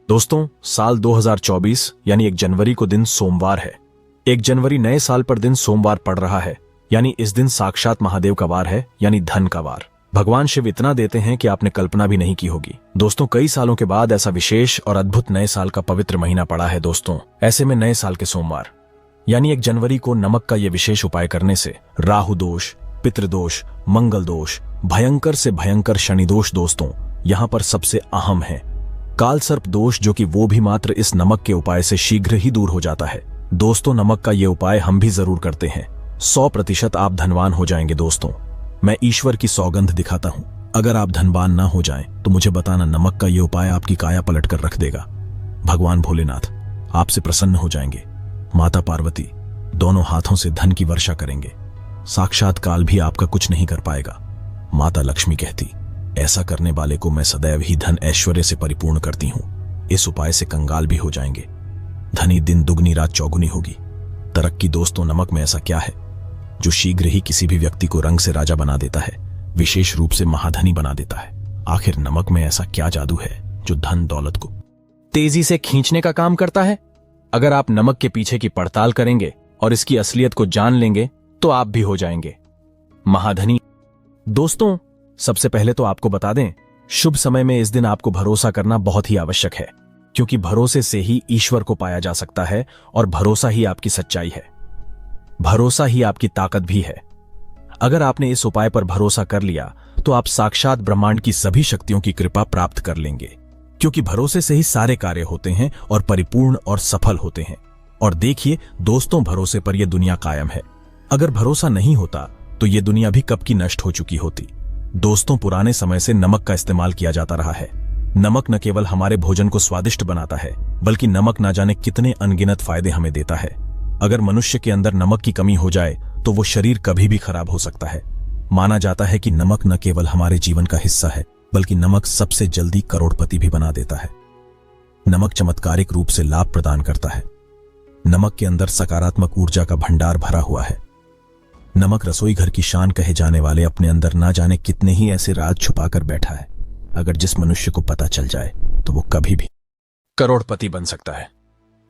दोस्तों, साल 2024 यानी 1 जनवरी को दिन सोमवार है। 1 जनवरी नए साल पर दिन सोमवार पड़ रहा है, यानी इस दिन साक्षात महादेव का वार है, यानी धन का वार। भगवान शिव इतना देते हैं कि आपने कल्पना भी नहीं की होगी। दोस्तों, कई सालों के बाद ऐसा विशेष और अद्भुत नए साल का पवित्र महीना पड़ा है। दोस्तों, ऐसे में नए साल के सोमवार यानी 1 जनवरी को नमक का यह विशेष उपाय करने से राहु दोष, पितृदोष, मंगल दोष, भयंकर से भयंकर शनि दोष दोस्तों यहाँ पर सबसे अहम है काल सर्प दोष, जो कि वो भी मात्र इस नमक के उपाय से शीघ्र ही दूर हो जाता है। दोस्तों, नमक का ये उपाय हम भी जरूर करते हैं। 100% आप धनवान हो जाएंगे। दोस्तों, मैं ईश्वर की सौगंध दिखाता हूं, अगर आप धनवान ना हो जाएं तो मुझे बताना, नमक का ये उपाय आपकी काया पलट कर रख देगा। भगवान भोलेनाथ आपसे प्रसन्न हो जाएंगे। माता पार्वती दोनों हाथों से धन की वर्षा करेंगे। साक्षात काल भी आपका कुछ नहीं कर पाएगा। माता लक्ष्मी कहती, ऐसा करने वाले को मैं सदैव ही धन ऐश्वर्य से परिपूर्ण करती हूं। इस उपाय से कंगाल भी हो जाएंगे। धनी दिन दुगनी रात चौगुनी होगी। तरक्की दोस्तों, नमक में ऐसा क्या है जो शीघ्र ही किसी भी व्यक्ति को रंग से राजा बना देता है, विशेष रूप से महाधनी बना देता है। आखिर नमक में ऐसा क्या जादू है जो धन दौलत को तेजी से खींचने का काम करता है? अगर आप नमक के पीछे की पड़ताल करेंगे और इसकी असलियत को जान लेंगे तो आप भी हो जाएंगे महाधनी। दोस्तों, सबसे पहले तो आपको बता दें, शुभ समय में इस दिन आपको भरोसा करना बहुत ही आवश्यक है, क्योंकि भरोसे से ही ईश्वर को पाया जा सकता है और भरोसा ही आपकी सच्चाई है। भरोसा ही आपकी ताकत भी है। अगर आपने इस उपाय पर भरोसा कर लिया तो आप साक्षात ब्रह्मांड की सभी शक्तियों की कृपा प्राप्त कर लेंगे, क्योंकि भरोसे से ही सारे कार्य होते हैं और परिपूर्ण और सफल होते हैं। और देखिए दोस्तों, भरोसे पर यह दुनिया कायम है। अगर भरोसा नहीं होता तो यह दुनिया भी कब की नष्ट हो चुकी होती। दोस्तों, पुराने समय से नमक का इस्तेमाल किया जाता रहा है। नमक न केवल हमारे भोजन को स्वादिष्ट बनाता है, बल्कि नमक ना जाने कितने अनगिनत फायदे हमें देता है। अगर मनुष्य के अंदर नमक की कमी हो जाए तो वो शरीर कभी भी खराब हो सकता है। माना जाता है कि नमक न केवल हमारे जीवन का हिस्सा है, बल्कि नमक सबसे जल्दी करोड़पति भी बना देता है। नमक चमत्कारिक रूप से लाभ प्रदान करता है। नमक के अंदर सकारात्मक ऊर्जा का भंडार भरा हुआ है। नमक रसोई घर की शान कहे जाने वाले अपने अंदर ना जाने कितने ही ऐसे राज छुपाकर बैठा है। अगर जिस मनुष्य को पता चल जाए तो वो कभी भी करोड़पति बन सकता है।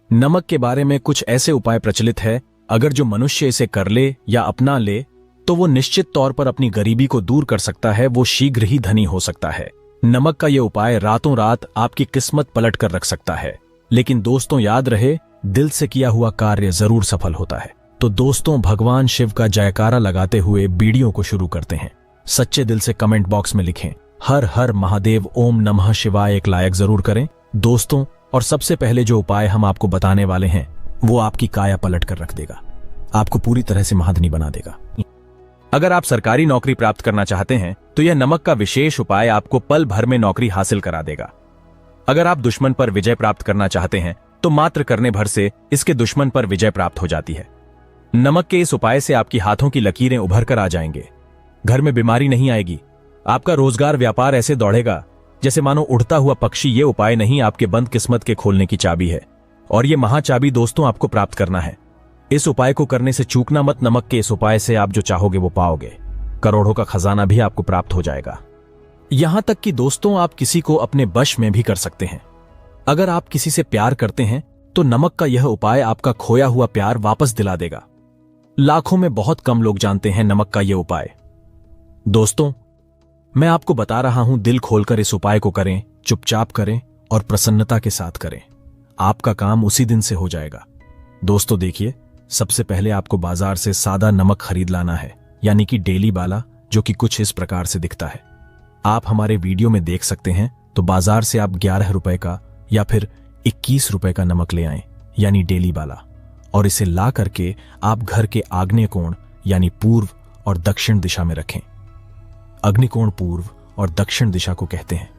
नमक के बारे में कुछ ऐसे उपाय प्रचलित है, अगर जो मनुष्य इसे कर ले या अपना ले तो वो निश्चित तौर पर अपनी गरीबी को दूर कर सकता है। वो शीघ्र ही धनी हो सकता है। नमक का यह उपाय रातों रात आपकी किस्मत पलट कर रख सकता है। लेकिन दोस्तों, याद रहे, दिल से किया हुआ कार्य जरूर सफल होता है। तो दोस्तों, भगवान शिव का जयकारा लगाते हुए वीडियो को शुरू करते हैं। सच्चे दिल से कमेंट बॉक्स में लिखें, हर हर महादेव, ओम नमः शिवाय, एक लाइक जरूर करें दोस्तों। और सबसे पहले जो उपाय हम आपको बताने वाले हैं वो आपकी काया पलट कर रख देगा, आपको पूरी तरह से महाधनी बना देगा। अगर आप सरकारी नौकरी प्राप्त करना चाहते हैं तो यह नमक का विशेष उपाय आपको पल भर में नौकरी हासिल करा देगा। अगर आप दुश्मन पर विजय प्राप्त करना चाहते हैं तो मात्र करने भर से इसके दुश्मन पर विजय प्राप्त हो जाती है। नमक के इस उपाय से आपकी हाथों की लकीरें उभर कर आ जाएंगे। घर में बीमारी नहीं आएगी। आपका रोजगार व्यापार ऐसे दौड़ेगा जैसे मानो उड़ता हुआ पक्षी। ये उपाय नहीं, आपके बंद किस्मत के खोलने की चाबी है। और ये महाचाबी दोस्तों आपको प्राप्त करना है। इस उपाय को करने से चूकना मत। नमक के इस उपाय से आप जो चाहोगे वो पाओगे। करोड़ों का खजाना भी आपको प्राप्त हो जाएगा। यहां तक कि दोस्तों, आप किसी को अपने वश में भी कर सकते हैं। अगर आप किसी से प्यार करते हैं तो नमक का यह उपाय आपका खोया हुआ प्यार वापस दिला देगा। लाखों में बहुत कम लोग जानते हैं नमक का यह उपाय। दोस्तों, मैं आपको बता रहा हूं, दिल खोलकर इस उपाय को करें, चुपचाप करें और प्रसन्नता के साथ करें। आपका काम उसी दिन से हो जाएगा। दोस्तों देखिए, सबसे पहले आपको बाजार से सादा नमक खरीद लाना है, यानी कि डेली वाला, जो कि कुछ इस प्रकार से दिखता है। आप हमारे वीडियो में देख सकते हैं। तो बाजार से आप 11 रुपए का या फिर 21 रुपए का नमक ले आएं, यानी डेली वाला। और इसे ला करके आप घर के आग्नेय कोण यानी पूर्व और दक्षिण दिशा में रखें। अग्निकोण पूर्व और दक्षिण दिशा को कहते हैं।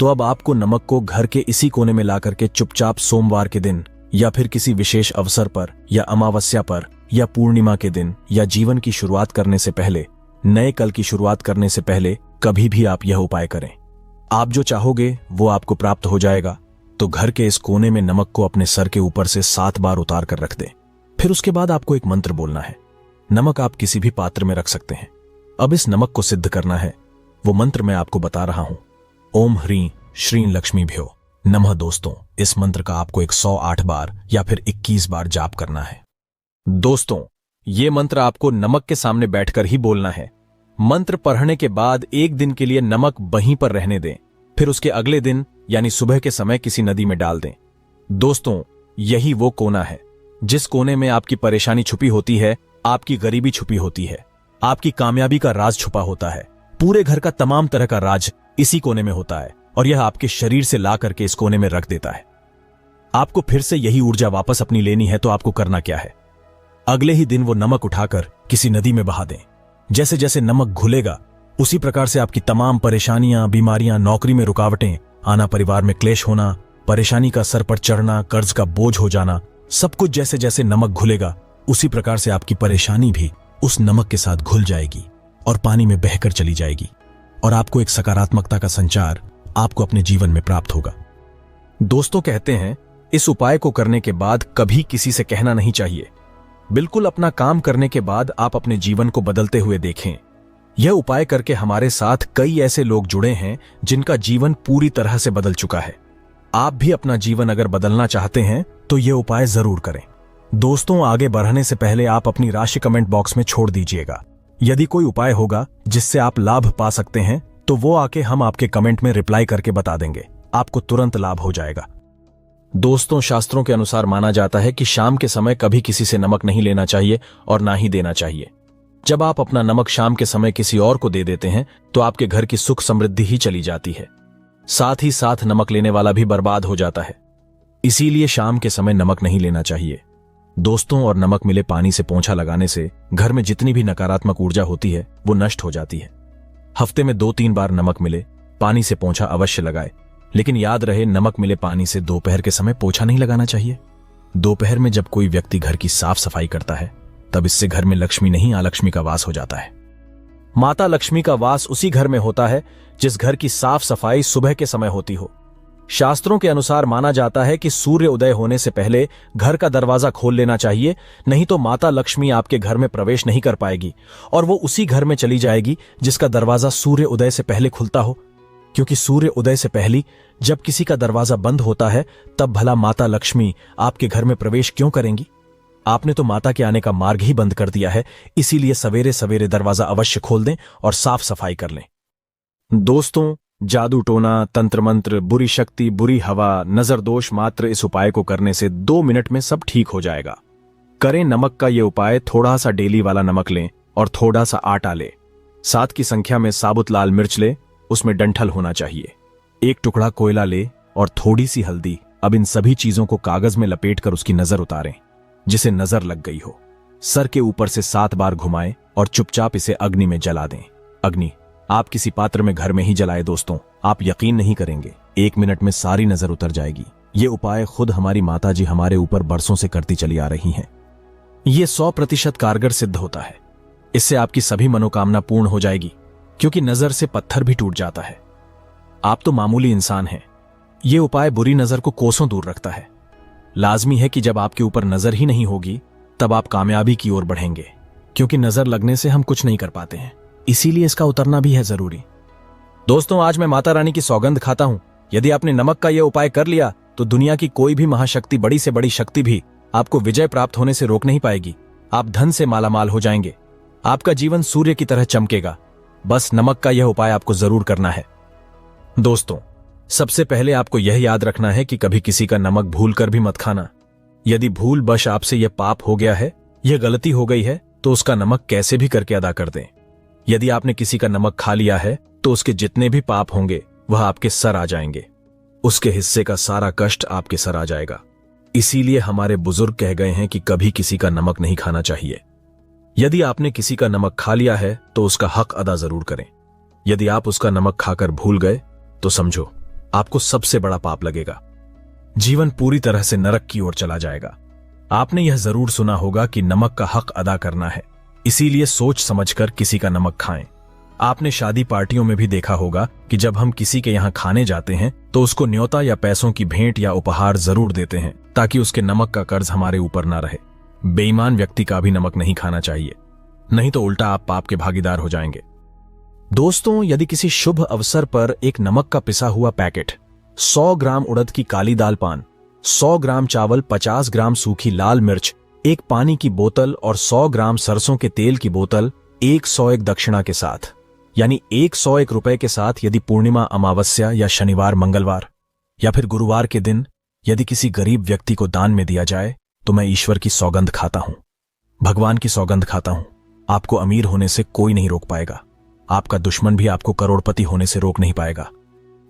तो अब आपको नमक को घर के इसी कोने में ला करके चुपचाप सोमवार के दिन या फिर किसी विशेष अवसर पर या अमावस्या पर या पूर्णिमा के दिन या जीवन की शुरुआत करने से पहले, नए कल की शुरुआत करने से पहले कभी भी आप यह उपाय करें। आप जो चाहोगे वो आपको प्राप्त हो जाएगा। तो घर के इस कोने में नमक को अपने सर के ऊपर से 7 बार उतार कर रख दें। फिर उसके बाद आपको एक मंत्र बोलना है। नमक आप किसी भी पात्र में रख सकते हैं। अब इस नमक को सिद्ध करना है। वो मंत्र मैं आपको बता रहा हूं। ओम ह्रीं श्रीं लक्ष्मी भ्यो। नमः दोस्तों, इस मंत्र का आपको 108 बार या फिर 21 बार जाप करना है। दोस्तों, ये मंत्र आपको नमक के सामने बैठकर ही बोलना है। मंत्र पढ़ने के बाद एक दिन के लिए नमक वहीं पर रहने दें, फिर उसके अगले दिन यानी सुबह के समय किसी नदी में डाल दें। दोस्तों, यही वो कोना है जिस कोने में आपकी परेशानी छुपी होती है, आपकी गरीबी छुपी होती है, आपकी कामयाबी का राज छुपा होता है। पूरे घर का तमाम तरह का राज इसी कोने में होता है और यह आपके शरीर से ला करके इस कोने में रख देता है। आपको फिर से यही ऊर्जा वापस अपनी लेनी है तो आपको करना क्या है? अगले ही दिन वो नमक उठाकर किसी नदी में बहा दें। जैसे जैसे नमक घुलेगा उसी प्रकार से आपकी तमाम परेशानियां, बीमारियां, नौकरी में रुकावटें आना, परिवार में क्लेश होना, परेशानी का सर पर चढ़ना, कर्ज का बोझ हो जाना, सब कुछ जैसे जैसे नमक घुलेगा उसी प्रकार से आपकी परेशानी भी उस नमक के साथ घुल जाएगी और पानी में बहकर चली जाएगी और आपको एक सकारात्मकता का संचार आपको अपने जीवन में प्राप्त होगा। दोस्तों, कहते हैं इस उपाय को करने के बाद कभी किसी से कहना नहीं चाहिए। बिल्कुल अपना काम करने के बाद आप अपने जीवन को बदलते हुए देखें। यह उपाय करके हमारे साथ कई ऐसे लोग जुड़े हैं जिनका जीवन पूरी तरह से बदल चुका है। आप भी अपना जीवन अगर बदलना चाहते हैं तो यह उपाय जरूर करें। दोस्तों, आगे बढ़ने से पहले आप अपनी राशि कमेंट बॉक्स में छोड़ दीजिएगा। यदि कोई उपाय होगा जिससे आप लाभ पा सकते हैं तो वो आके हम आपके कमेंट में रिप्लाई करके बता देंगे, आपको तुरंत लाभ हो जाएगा। दोस्तों, शास्त्रों के अनुसार माना जाता है कि शाम के समय कभी किसी से नमक नहीं लेना चाहिए और ना ही देना चाहिए। जब आप अपना नमक शाम के समय किसी और को दे देते हैं तो आपके घर की सुख समृद्धि ही चली जाती है, साथ ही साथ नमक लेने वाला भी बर्बाद हो जाता है। इसीलिए शाम के समय नमक नहीं लेना चाहिए। दोस्तों, और नमक मिले पानी से पोंछा लगाने से घर में जितनी भी नकारात्मक ऊर्जा होती है वो नष्ट हो जाती है। हफ्ते में 2-3 बार नमक मिले पानी से पोंछा अवश्य लगाए, लेकिन याद रहे नमक मिले पानी से दोपहर के समय पोछा नहीं लगाना चाहिए। दोपहर में जब कोई व्यक्ति घर की साफ सफाई करता है तब इससे घर में लक्ष्मी नहीं अलक्ष्मी का वास हो जाता है। माता लक्ष्मी का वास उसी घर में होता है जिस घर की साफ सफाई सुबह के समय होती हो। शास्त्रों के अनुसार माना जाता है कि सूर्य उदय होने से पहले घर का दरवाजा खोल लेना चाहिए, नहीं तो माता लक्ष्मी आपके घर में प्रवेश नहीं कर पाएगी और वो उसी घर में चली जाएगी जिसका दरवाजा सूर्य उदय से पहले खुलता हो। क्योंकि सूर्य उदय से पहले जब किसी का दरवाजा बंद होता है तब भला माता लक्ष्मी आपके घर में प्रवेश क्यों करेंगी? आपने तो माता के आने का मार्ग ही बंद कर दिया है। इसीलिए सवेरे सवेरे दरवाजा अवश्य खोल दें और साफ सफाई कर लें। दोस्तों, जादू टोना, तंत्र मंत्र, बुरी शक्ति, बुरी हवा, नजर दोष मात्र इस उपाय को करने से 2 मिनट में सब ठीक हो जाएगा। करें नमक का ये उपाय। थोड़ा सा डेली वाला नमक लें और थोड़ा सा आटा लें। 7 की संख्या में साबुत लाल मिर्च ले, उसमें डंठल होना चाहिए। 1 टुकड़ा कोयला ले और थोड़ी सी हल्दी। अब इन सभी चीजों को कागज में लपेटकर उसकी नजर उतारें जिसे नजर लग गई हो। सर के ऊपर से 7 बार घुमाएं और चुपचाप इसे अग्नि में जला दें। अग्नि आप किसी पात्र में घर में ही जलाए। दोस्तों, आप यकीन नहीं करेंगे, 1 मिनट में सारी नजर उतर जाएगी। ये उपाय खुद हमारी माता जी हमारे ऊपर बरसों से करती चली आ रही हैं। ये 100% कारगर सिद्ध होता है। इससे आपकी सभी मनोकामना पूर्ण हो जाएगी, क्योंकि नजर से पत्थर भी टूट जाता है। आप तो मामूली इंसान हैं। ये उपाय बुरी नजर को कोसों दूर रखता है। लाजमी है कि जब आपके ऊपर नजर ही नहीं होगी तब आप कामयाबी की ओर बढ़ेंगे, क्योंकि नजर लगने से हम कुछ नहीं कर पाते हैं। इसीलिए इसका उतरना भी है जरूरी। दोस्तों, आज मैं माता रानी की सौगंध खाता हूं, यदि आपने नमक का यह उपाय कर लिया तो दुनिया की कोई भी महाशक्ति, बड़ी से बड़ी शक्ति भी आपको विजय प्राप्त होने से रोक नहीं पाएगी। आप धन से मालामाल हो जाएंगे। आपका जीवन सूर्य की तरह चमकेगा। बस नमक का यह उपाय आपको जरूर करना है। दोस्तों, सबसे पहले आपको यह याद रखना है कि कभी किसी का नमक भूल कर भी मत खाना। यदि भूल बश आपसे यह पाप हो गया है, यह गलती हो गई है, तो उसका नमक कैसे भी करके अदा कर दें। यदि आपने किसी का नमक खा लिया है तो उसके जितने भी पाप होंगे वह आपके सर आ जाएंगे। उसके हिस्से का सारा कष्ट आपके सर आ जाएगा। इसीलिए हमारे बुजुर्ग कह गए हैं कि कभी किसी का नमक नहीं खाना चाहिए। यदि आपने किसी का नमक खा लिया है तो उसका हक अदा जरूर करें। यदि आप उसका नमक खाकर भूल गए तो समझो आपको सबसे बड़ा पाप लगेगा। जीवन पूरी तरह से नरक की ओर चला जाएगा। आपने यह जरूर सुना होगा कि नमक का हक अदा करना है, इसीलिए सोच समझकर किसी का नमक खाएं। आपने शादी पार्टियों में भी देखा होगा कि जब हम किसी के यहां खाने जाते हैं तो उसको न्योता या पैसों की भेंट या उपहार जरूर देते हैं, ताकि उसके नमक का कर्ज हमारे ऊपर ना रहे। बेईमान व्यक्ति का भी नमक नहीं खाना चाहिए, नहीं तो उल्टा आप पाप के भागीदार हो जाएंगे। दोस्तों, यदि किसी शुभ अवसर पर एक नमक का पिसा हुआ पैकेट 100 ग्राम उड़द की काली दाल पान, 100 ग्राम चावल, 50 ग्राम सूखी लाल मिर्च, एक पानी की बोतल और 100 ग्राम सरसों के तेल की बोतल 101 दक्षिणा के साथ, यानी 101 रुपए के साथ यदि पूर्णिमा, अमावस्या या शनिवार, मंगलवार या फिर गुरुवार के दिन यदि किसी गरीब व्यक्ति को दान में दिया जाए तो मैं ईश्वर की सौगंध खाता हूं, भगवान की सौगंध खाता हूं। आपको अमीर होने से कोई नहीं रोक पाएगा, आपका दुश्मन भी आपको करोड़पति होने से रोक नहीं पाएगा।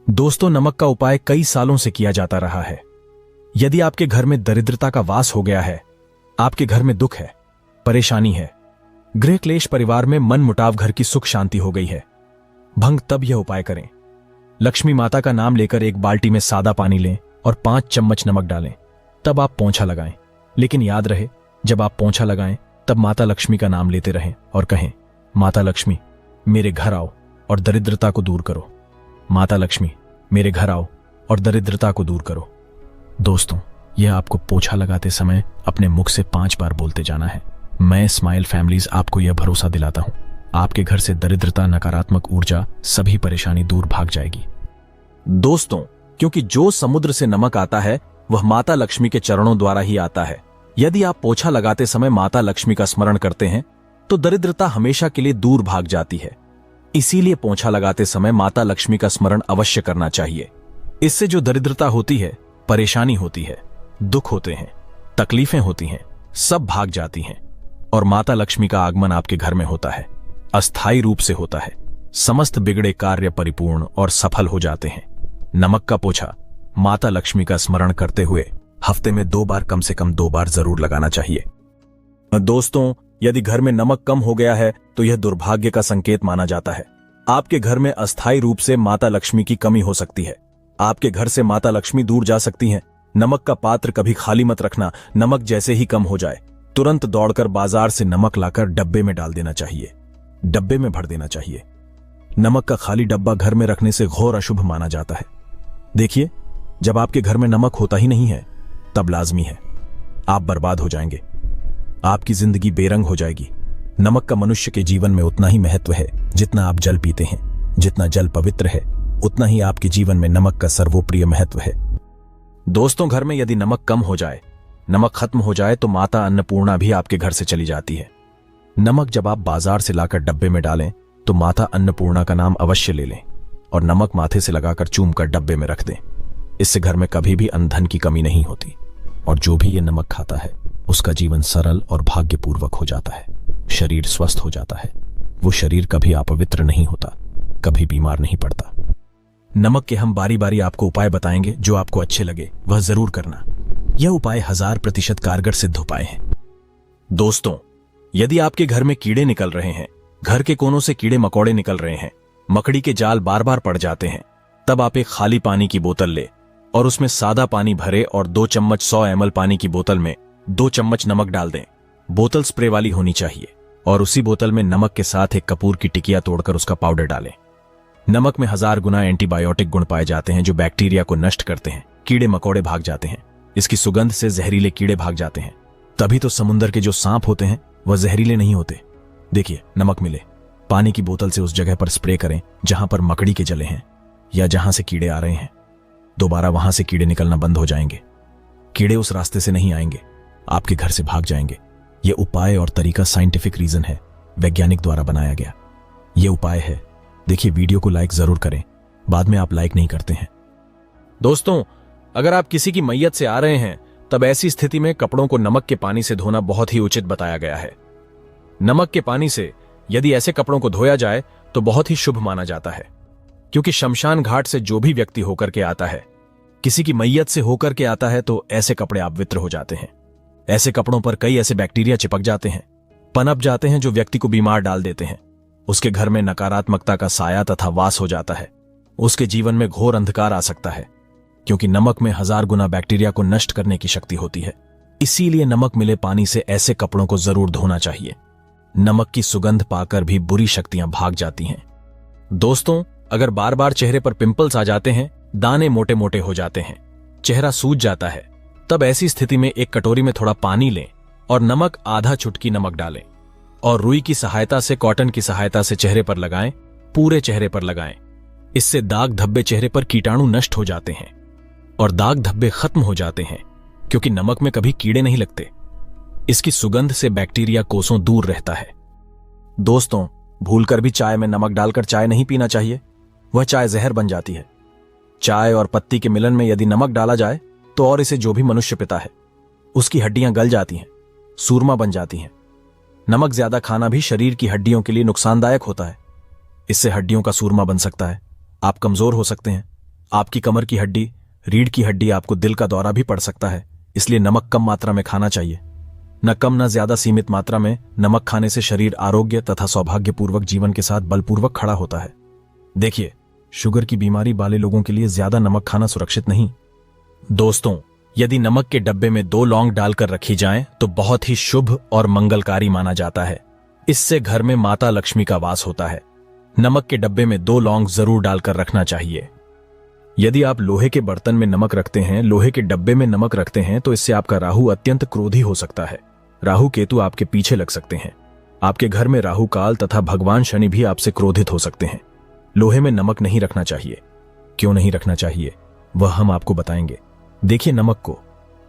दोस्तों, नमक का उपाय कई सालों से किया जाता रहा है। यदि आपके घर में दरिद्रता का वास हो गया है, आपके घर में दुख है, परेशानी है, गृह क्लेश, परिवार में मन मुटाव, घर की सुख शांति हो गई है, भंग, तब यह उपाय करें। लक्ष्मी माता का नाम लेकर एक बाल्टी में सादा पानी लें और 5 चम्मच नमक डालें, तब आप पोंछा लगाएं। लेकिन याद रहे, जब आप पोंछा लगाएं तब माता लक्ष्मी का नाम लेते रहें और कहें, माता लक्ष्मी मेरे घर आओ और दरिद्रता को दूर करो, माता लक्ष्मी मेरे घर आओ और दरिद्रता को दूर करो। दोस्तों, यह आपको पोछा लगाते समय अपने मुख से 5 बार बोलते जाना है। मैं स्माइल फैमिलीज आपको यह भरोसा दिलाता हूं, आपके घर से दरिद्रता, नकारात्मक ऊर्जा, सभी परेशानी दूर भाग जाएगी। दोस्तों, क्योंकि जो समुद्र से नमक आता है वह माता लक्ष्मी के चरणों द्वारा ही आता है। यदि आप पोछा लगाते समय माता लक्ष्मी का स्मरण करते हैं तो दरिद्रता हमेशा के लिए दूर भाग जाती है। इसीलिए पोछा लगाते समय माता लक्ष्मी का स्मरण अवश्य करना चाहिए। इससे जो दरिद्रता होती है, परेशानी होती है, दुख होते हैं, तकलीफें होती हैं, सब भाग जाती हैं और माता लक्ष्मी का आगमन आपके घर में होता है, अस्थायी रूप से होता है। समस्त बिगड़े कार्य परिपूर्ण और सफल हो जाते हैं। नमक का पोछा माता लक्ष्मी का स्मरण करते हुए हफ्ते में 2 बार, कम से कम 2 बार जरूर लगाना चाहिए। दोस्तों, यदि घर में नमक कम हो गया है तो यह दुर्भाग्य का संकेत माना जाता है। आपके घर में अस्थायी रूप से माता लक्ष्मी की कमी हो सकती है। आपके घर से माता लक्ष्मी दूर जा सकती हैं। नमक का पात्र कभी खाली मत रखना। नमक जैसे ही कम हो जाए तुरंत दौड़कर बाजार से नमक लाकर डब्बे में डाल देना चाहिए, डब्बे में भर देना चाहिए। नमक का खाली डब्बा घर में रखने से घोर अशुभ माना जाता है। देखिए, जब आपके घर में नमक होता ही नहीं है तब लाजमी है आप बर्बाद हो जाएंगे, आपकी जिंदगी बेरंग हो जाएगी। नमक का मनुष्य के जीवन में उतना ही महत्व है जितना आप जल पीते हैं। जितना जल पवित्र है उतना ही आपके जीवन में नमक का सर्वोप्रिय महत्व है। दोस्तों, घर में यदि नमक कम हो जाए, नमक खत्म हो जाए तो माता अन्नपूर्णा भी आपके घर से चली जाती है। नमक जब आप बाजार से लाकर डब्बे में डालें तो माता अन्नपूर्णा का नाम अवश्य ले लें और नमक माथे से लगाकर चूम कर डब्बे में रख दें। इससे घर में कभी भी अन्न धन की कमी नहीं होती और जो भी ये नमक खाता है उसका जीवन सरल और भाग्यपूर्वक हो जाता है, शरीर स्वस्थ हो जाता है। वो शरीर कभी अपवित्र नहीं होता, कभी बीमार नहीं पड़ता। नमक के हम बारी बारी आपको उपाय बताएंगे, जो आपको अच्छे लगे वह जरूर करना। यह उपाय 1000% कारगर सिद्ध उपाय हैं। दोस्तों, यदि आपके घर में कीड़े निकल रहे हैं, घर के कोनों से कीड़े मकोड़े निकल रहे हैं, मकड़ी के जाल बार बार पड़ जाते हैं, तब आप एक खाली पानी की बोतल ले और उसमें सादा पानी भरे और 2 चम्मच 100 ml पानी की बोतल में 2 चम्मच नमक डाल दें। बोतल स्प्रे वाली होनी चाहिए और उसी बोतल में नमक के साथ एक कपूर की टिकिया तोड़कर उसका पाउडर डालें। नमक में 1000 गुना एंटीबायोटिक गुण पाए जाते हैं जो बैक्टीरिया को नष्ट करते हैं। कीड़े मकोड़े भाग जाते हैं। इसकी सुगंध से जहरीले कीड़े भाग जाते हैं। तभी तो समुद्र के जो सांप होते हैं वह जहरीले नहीं होते। देखिए, नमक मिले, पानी की बोतल से उस जगह पर स्प्रे करें जहां पर मकड़ी के जले हैं या जहां से कीड़े आ रहे हैं। दोबारा वहां से कीड़े निकलना बंद हो जाएंगे। कीड़े उस रास्ते से नहीं आएंगे, आपके घर से भाग जाएंगे। यह उपाय और तरीका साइंटिफिक रीजन है, वैज्ञानिक द्वारा बनाया गया यह उपाय है। देखिए, वीडियो को लाइक जरूर करें, बाद में आप लाइक नहीं करते हैं। दोस्तों, अगर आप किसी की मैयत से आ रहे हैं तब ऐसी स्थिति में कपड़ों को नमक के पानी से धोना बहुत ही उचित बताया गया है। नमक के पानी से यदि ऐसे कपड़ों को धोया जाए तो बहुत ही शुभ माना जाता है, क्योंकि शमशान घाट से जो भी व्यक्ति होकर के आता है, किसी की मैयत से होकर के आता है, तो ऐसे कपड़े अपवित्र हो जाते हैं। ऐसे कपड़ों पर कई ऐसे बैक्टीरिया चिपक जाते हैं, पनप जाते हैं, जो व्यक्ति को बीमार डाल देते हैं। उसके घर में नकारात्मकता का साया तथा वास हो जाता है। उसके जीवन में घोर अंधकार आ सकता है, क्योंकि नमक में 1000 गुना बैक्टीरिया को नष्ट करने की शक्ति होती है। इसीलिए नमक मिले पानी से ऐसे कपड़ों को जरूर धोना चाहिए। नमक की सुगंध पाकर भी बुरी शक्तियां भाग जाती हैं। दोस्तों, अगर बार बार चेहरे पर पिंपल्स आ जाते हैं, दाने मोटे मोटे हो जाते हैं, चेहरा सूज जाता है, तब ऐसी स्थिति में एक कटोरी में थोड़ा पानी लें और नमक आधा चुटकी नमक डालें और रुई की सहायता से, कॉटन की सहायता से चेहरे पर लगाएं, पूरे चेहरे पर लगाएं। इससे दाग धब्बे, चेहरे पर कीटाणु नष्ट हो जाते हैं और दाग धब्बे खत्म हो जाते हैं, क्योंकि नमक में कभी कीड़े नहीं लगते। इसकी सुगंध से बैक्टीरिया कोसों दूर रहता है। दोस्तों, भूलकर भी चाय में नमक डालकर चाय नहीं पीना चाहिए, वह चाय जहर बन जाती है। चाय और पत्ती के मिलन में यदि नमक डाला जाए तो और इसे जो भी मनुष्य पीता है उसकी हड्डियां गल जाती हैं, सूरमा बन जाती हैं। नमक ज्यादा खाना भी शरीर की हड्डियों के लिए नुकसानदायक होता है। इससे हड्डियों का सूरमा बन सकता है, आप कमजोर हो सकते हैं। आपकी कमर की हड्डी, रीढ़ की हड्डी, आपको दिल का दौरा भी पड़ सकता है। इसलिए नमक कम मात्रा में खाना चाहिए। न कम न ज्यादा, सीमित मात्रा में नमक खाने से शरीर आरोग्य तथा सौभाग्यपूर्वक जीवन के साथ बलपूर्वक खड़ा होता है। देखिए, शुगर की बीमारी वाले लोगों के लिए ज्यादा नमक खाना सुरक्षित नहीं। दोस्तों, यदि नमक के डब्बे में 2 लौंग डालकर रखी जाएं तो बहुत ही शुभ और मंगलकारी माना जाता है। इससे घर में माता लक्ष्मी का वास होता है। नमक के डब्बे में 2 लौंग जरूर डालकर रखना चाहिए। यदि आप लोहे के बर्तन में नमक रखते हैं, लोहे के डब्बे में नमक रखते हैं, तो इससे आपका राहु अत्यंत क्रोधी हो सकता है। राहु केतु आपके पीछे लग सकते हैं। आपके घर में राहु काल तथा भगवान शनि भी आपसे क्रोधित हो सकते हैं। लोहे में नमक नहीं रखना चाहिए। क्यों नहीं रखना चाहिए, वह हम आपको बताएंगे। देखिए, नमक को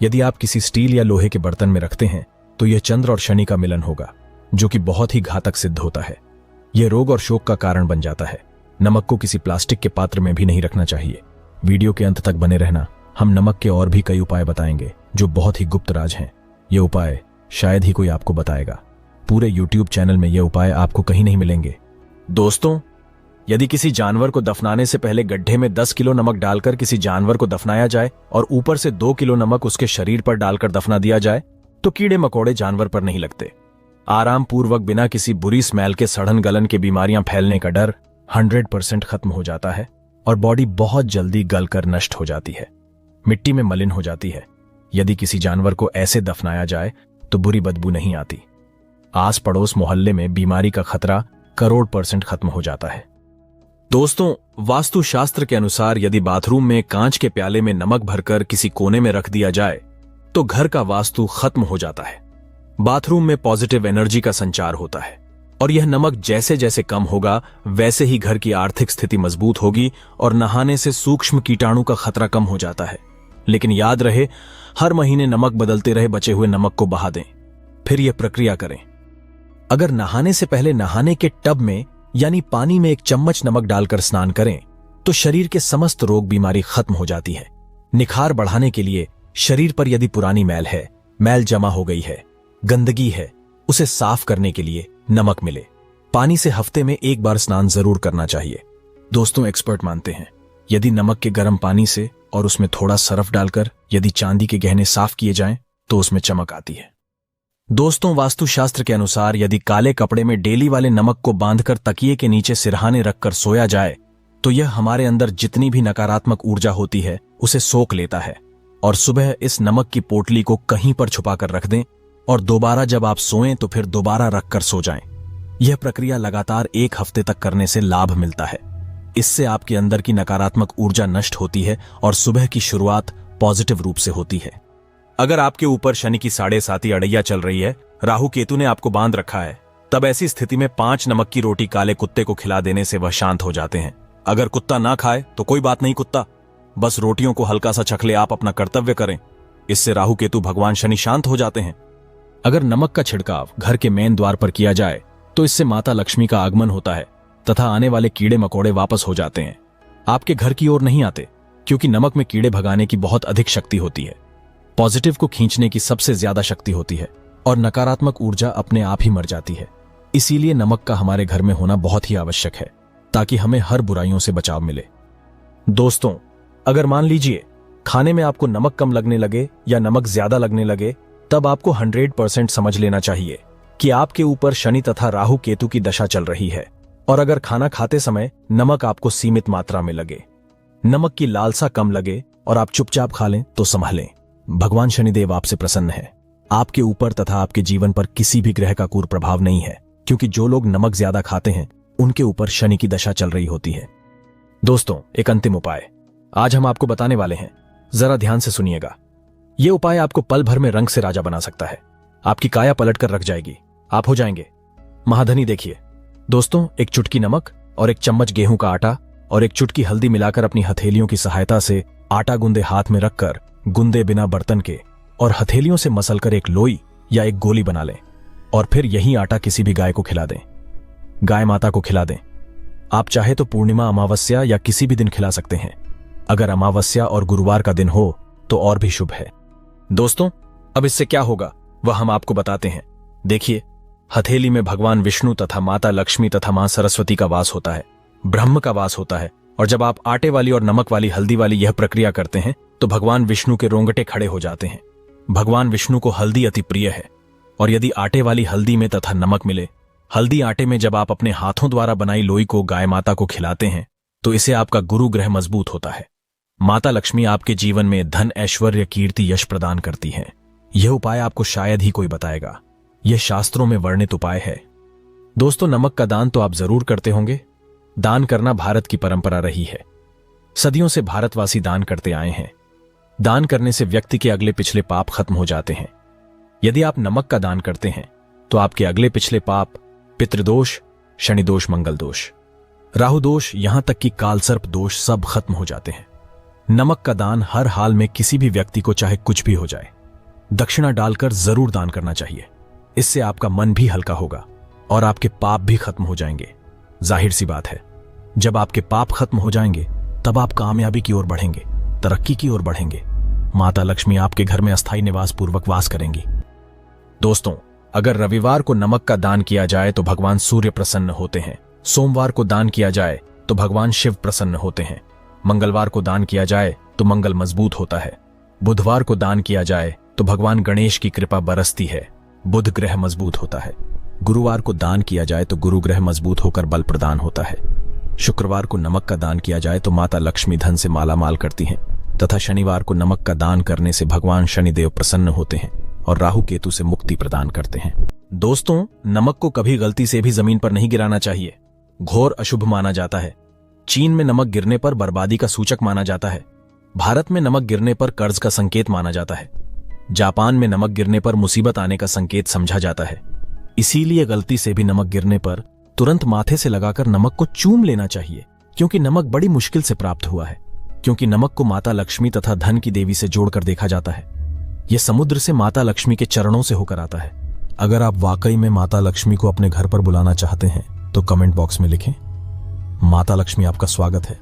यदि आप किसी स्टील या लोहे के बर्तन में रखते हैं तो यह चंद्र और शनि का मिलन होगा, जो कि बहुत ही घातक सिद्ध होता है। यह रोग और शोक का कारण बन जाता है। नमक को किसी प्लास्टिक के पात्र में भी नहीं रखना चाहिए। वीडियो के अंत तक बने रहना, हम नमक के और भी कई उपाय बताएंगे जो बहुत ही गुप्त राज हैं। ये उपाय शायद ही कोई आपको बताएगा। पूरे YouTube चैनल में ये उपाय आपको कहीं नहीं मिलेंगे। दोस्तों, यदि किसी जानवर को दफनाने से पहले गड्ढे में 10 किलो नमक डालकर किसी जानवर को दफनाया जाए और ऊपर से 2 किलो नमक उसके शरीर पर डालकर दफना दिया जाए तो कीड़े मकोड़े जानवर पर नहीं लगते। आराम पूर्वक बिना किसी बुरी स्मेल के सड़न गलन के बीमारियां फैलने का डर 100% खत्म हो जाता है और बॉडी बहुत जल्दी गलकर नष्ट हो जाती है, मिट्टी में मलिन हो जाती है। यदि किसी जानवर को ऐसे दफनाया जाए तो बुरी बदबू नहीं आती। आस पड़ोस मोहल्ले में बीमारी का खतरा 100% खत्म हो जाता है। दोस्तों, वास्तुशास्त्र के अनुसार यदि बाथरूम में कांच के प्याले में नमक भरकर किसी कोने में रख दिया जाए तो घर का वास्तु खत्म हो जाता है। बाथरूम में पॉजिटिव एनर्जी का संचार होता है और यह नमक जैसे जैसे कम होगा वैसे ही घर की आर्थिक स्थिति मजबूत होगी और नहाने से सूक्ष्म कीटाणु का खतरा कम हो जाता है। लेकिन याद रहे, हर महीने नमक बदलते रहे, बचे हुए नमक को बहा दें, फिर यह प्रक्रिया करें। अगर नहाने से पहले नहाने के टब में यानी पानी में 1 चम्मच नमक डालकर स्नान करें तो शरीर के समस्त रोग बीमारी खत्म हो जाती है। निखार बढ़ाने के लिए शरीर पर यदि पुरानी मैल है, मैल जमा हो गई है, गंदगी है, उसे साफ करने के लिए नमक मिले। पानी से हफ्ते में 1 बार स्नान जरूर करना चाहिए। दोस्तों, एक्सपर्ट मानते हैं यदि नमक के गर्म पानी से और उसमें थोड़ा सरफ डालकर यदि चांदी के गहने साफ किए जाएं तो उसमें चमक आती है। दोस्तों, वास्तुशास्त्र के अनुसार यदि काले कपड़े में डेली वाले नमक को बांधकर तकिए के नीचे सिरहाने रखकर सोया जाए तो यह हमारे अंदर जितनी भी नकारात्मक ऊर्जा होती है उसे सोख लेता है और सुबह इस नमक की पोटली को कहीं पर छुपाकर रख दें और दोबारा जब आप सोएं तो फिर दोबारा रखकर सो जाएं। यह प्रक्रिया लगातार 1 हफ्ते तक करने से लाभ मिलता है। इससे आपके अंदर की नकारात्मक ऊर्जा नष्ट होती है और सुबह की शुरुआत पॉजिटिव रूप से होती है। अगर आपके ऊपर शनि की 7.5 अड़ैया चल रही है, राहु केतु ने आपको बांध रखा है, तब ऐसी स्थिति में 5 नमक की रोटी काले कुत्ते को खिला देने से वह शांत हो जाते हैं। अगर कुत्ता ना खाए तो कोई बात नहीं, कुत्ता बस रोटियों को हल्का सा चख ले, आप अपना कर्तव्य करें। इससे राहु केतु भगवान शनि शांत हो जाते हैं। अगर नमक का छिड़काव घर के मेन द्वार पर किया जाए तो इससे माता लक्ष्मी का आगमन होता है तथा आने वाले कीड़े मकोड़े वापस हो जाते हैं, आपके घर की ओर नहीं आते, क्योंकि नमक में कीड़े भगाने की बहुत अधिक शक्ति होती है। पॉजिटिव को खींचने की सबसे ज्यादा शक्ति होती है और नकारात्मक ऊर्जा अपने आप ही मर जाती है। इसीलिए नमक का हमारे घर में होना बहुत ही आवश्यक है ताकि हमें हर बुराइयों से बचाव मिले। दोस्तों, अगर मान लीजिए खाने में आपको नमक कम लगने लगे या नमक ज्यादा लगने लगे, तब आपको 100% समझ लेना चाहिए कि आपके ऊपर शनि तथा राहु केतु की दशा चल रही है। और अगर खाना खाते समय नमक आपको सीमित मात्रा में लगे, नमक की लालसा कम लगे और आप चुपचाप खा लें तो संभालें। भगवान शनिदेव आपसे प्रसन्न है। आपके ऊपर तथा आपके जीवन पर किसी भी ग्रह का क्रूर प्रभाव नहीं है, क्योंकि जो लोग नमक ज्यादा खाते हैं उनके ऊपर शनि की दशा चल रही होती है। दोस्तों, एक अंतिम उपाय आज हम आपको बताने वाले हैं, जरा ध्यान से सुनिएगा। यह उपाय आपको पल भर में रंग से राजा बना सकता है। आपकी काया पलट कर रख जाएगी, आप हो जाएंगे महाधनी। देखिए दोस्तों, 1 चुटकी नमक और 1 चम्मच गेहूं का आटा और 1 चुटकी हल्दी मिलाकर अपनी हथेलियों की सहायता से आटा गूंदे हाथ में रखकर गूंदे बिना बर्तन के और हथेलियों से मसलकर एक लोई या एक गोली बना लें और फिर यही आटा किसी भी गाय को खिला दें। गाय माता को खिला दें। आप चाहे तो पूर्णिमा, अमावस्या या किसी भी दिन खिला सकते हैं। अगर अमावस्या और गुरुवार का दिन हो तो और भी शुभ है। दोस्तों, अब इससे क्या होगा वह हम आपको बताते हैं। देखिए, हथेली में भगवान विष्णु तथा माता लक्ष्मी तथा मां सरस्वती का वास होता है, ब्रह्म का वास होता है। और जब आप आटे वाली और नमक वाली हल्दी वाली यह प्रक्रिया करते हैं तो भगवान विष्णु के रोंगटे खड़े हो जाते हैं। भगवान विष्णु को हल्दी अति प्रिय है और यदि आटे वाली हल्दी में तथा नमक मिले, हल्दी आटे में जब आप अपने हाथों द्वारा बनाई लोई को गाय माता को खिलाते हैं तो इससे आपका गुरु ग्रह मजबूत होता है। माता लक्ष्मी आपके जीवन में धन, ऐश्वर्य, कीर्ति, यश प्रदान करती हैं। यह उपाय आपको शायद ही कोई बताएगा। यह शास्त्रों में वर्णित उपाय है। दोस्तों, नमक का दान तो आप जरूर करते होंगे। दान करना भारत की परंपरा रही है। सदियों से भारतवासी दान करते आए हैं। दान करने से व्यक्ति के अगले पिछले पाप खत्म हो जाते हैं। यदि आप नमक का दान करते हैं तो आपके अगले पिछले पाप, पितृदोष, शनि दोष, मंगल दोष, राहु दोष, यहां तक कि कालसर्प दोष सब खत्म हो जाते हैं। नमक का दान हर हाल में किसी भी व्यक्ति को चाहे कुछ भी हो जाए दक्षिणा डालकर जरूर दान करना चाहिए। इससे आपका मन भी हल्का होगा और आपके पाप भी खत्म हो जाएंगे। जाहिर सी बात है, जब आपके पाप खत्म हो जाएंगे तब आप कामयाबी की ओर बढ़ेंगे, तरक्की की ओर बढ़ेंगे। माता लक्ष्मी आपके घर में अस्थायी निवास पूर्वक वास करेंगी। दोस्तों, अगर रविवार को नमक का दान किया जाए तो भगवान सूर्य प्रसन्न होते हैं। सोमवार को दान किया जाए तो भगवान शिव प्रसन्न होते हैं। मंगलवार को दान किया जाए तो मंगल मजबूत होता है। बुधवार को दान किया जाए तो भगवान गणेश की कृपा बरसती है, बुध ग्रह मजबूत होता है। गुरुवार को दान किया जाए तो गुरु ग्रह मजबूत होकर बल प्रदान होता है। शुक्रवार को नमक का दान किया जाए तो माता लक्ष्मी धन से मालामाल करती हैं तथा शनिवार को नमक का दान करने से भगवान शनिदेव प्रसन्न होते हैं और राहु केतु से मुक्ति प्रदान करते हैं। दोस्तों, नमक को कभी गलती से भी जमीन पर नहीं गिराना चाहिए। घोर अशुभ माना जाता है। चीन में नमक गिरने पर बर्बादी का सूचक माना जाता है। भारत में नमक गिरने पर कर्ज का संकेत माना जाता है। जापान में नमक गिरने पर मुसीबत आने का संकेत समझा जाता है। इसीलिए गलती से भी नमक गिरने पर तुरंत माथे से लगाकर नमक को चूम लेना चाहिए, क्योंकि नमक बड़ी मुश्किल से प्राप्त हुआ है। क्योंकि नमक को माता लक्ष्मी तथा धन की देवी से जोड़कर देखा जाता है। यह समुद्र से माता लक्ष्मी के चरणों से होकर आता है। अगर आप वाकई में माता लक्ष्मी को अपने घर पर बुलाना चाहते हैं तो कमेंट बॉक्स में लिखें। माता लक्ष्मी आपका स्वागत है।